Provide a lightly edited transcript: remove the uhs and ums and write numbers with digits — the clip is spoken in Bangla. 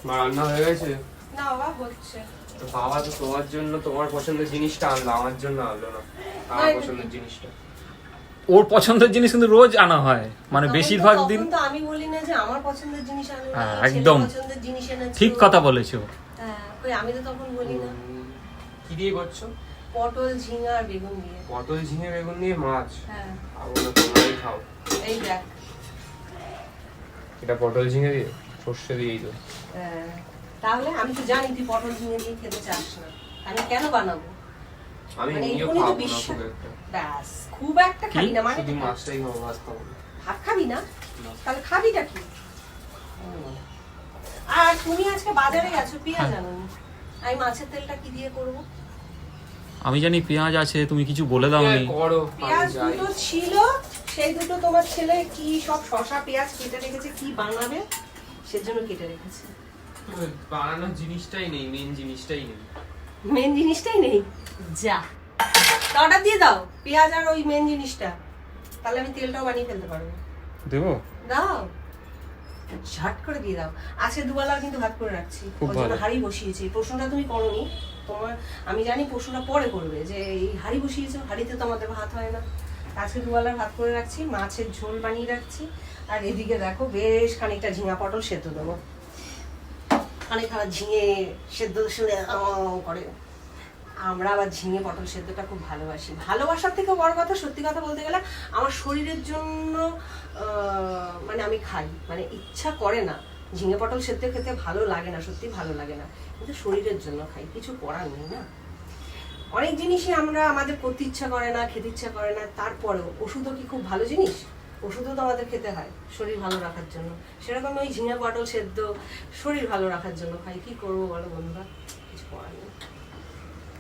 মা রান্না হয়ে গেছে? না বাবা হচ্ছে। তো বাবা তো তোমার জন্য তোমার পছন্দের জিনিসটা আনলো, আমার জন্য আনলো না আমার পছন্দের জিনিসটা। ওর পছন্দের জিনিস কিন্তু রোজ আনা হয়, মানে বেশিরভাগ দিন। তো আমি বলি না যে আমার পছন্দের জিনিস আনো, হ্যাঁ, একদম পছন্দের জিনিস এনেছো। ঠিক কথা বলেছো। হ্যাঁ, কই আমি তো তখন বলি না। কি দিয়ে করছো? পটল, ঝিঙা আর বেগুন দিয়ে। পটল, ঝিঙে, বেগুন দিয়ে মাছ? হ্যাঁ। খাবো না, তোমরাই খাও। এই দেখ, এটা পটল ঝিঙে দিয়ে সর্ষে দিয়েই তো। তাহলে আমি তো জানি তুই পটল ঝিঙে দিয়ে খেতে চাস না, আমি কেন বানাবো? আমি মানে নিজেও এখনই তো খাবো না বিশ্বাস, খুব একটা। ব্যাস খুব একটা খাবি না মানে? শুধু মাছটাই খাবো, ভাত খাবো না। ভাত খাবি না? তাহলে খাবিটা কি? আর তুমি আজকে বাজারে গেছো, পেঁয়াজ আনোনি। আমি মাছের তেলটা কি দিয়ে করব? আমি জানি পেঁয়াজ আছে, তুমি কিছু বলে দাওনি। করো, পেঁয়াজ আমি যাই। দুটো ছিল, সেই দুটো তোমার ছেলে কি সব শসা পেঁয়াজ কেটে রেখেছে, কি বানাবে সেজন্য কেটে রেখেছে। বানানোর জিনিসটাই নেই, মেন জিনিসটাই নেই। মেন জিনিসটাই নেই, যা অর্ডার দিয়ে দাও পেঁয়াজ আর ওই মেন জিনিসটা, তাহলে আমি তেলটাও বানিয়ে ফেলতে পারবো। দেবো? দাও, ঝট করে দিয়ে দাও। আজকে দুবেলা কিন্তু ভাত করে রাখছি, ওর জন্য হাঁড়ি বসিয়েছি। প্রশ্নটা তুমি করোনি, তোমার আমি জানি প্রশ্নটা পরে করবে যে এই হাঁড়ি বসিয়েছো, হাঁড়িতে তো আমাদের ভাত হয় না। আজকে দুবেলার ভাত করে রাখছি, মাছের ঝোল বানিয়ে রাখছি। আর এদিকে দেখো বেশ খানিকটা ঝিঙা পটল সেদ্ধ দেবো। অনেক আবার ঝিঙে সেদ্ধ শুনে করে, আমরা আবার ঝিঙে পটল সেদ্ধটা খুব ভালোবাসি। ভালোবাসার থেকে বড় কথা, সত্যি কথা বলতে গেলে আমার শরীরের জন্য মানে আমি খাই, মানে ইচ্ছা করে না। ঝিঙে পটল সেদ্ধ খেতে ভালো লাগে না, সত্যি ভালো লাগে না, কিন্তু শরীরের জন্য খাই, কিছু করার নেই না। অনেক জিনিসই আমরা আমাদের করতে ইচ্ছা করে না, খেতে ইচ্ছা করে না, তারপরেও ওষুধও কি খুব ভালো জিনিস? ওষুধও তো আমাদের খেতে হয় শরীর ভালো রাখার জন্য। সেরকম ওই ঝিঙে পটল সেদ্ধ শরীর ভালো রাখার জন্য খাই। কি করবো বলো বন্ধুরা, কিছু করার নেই।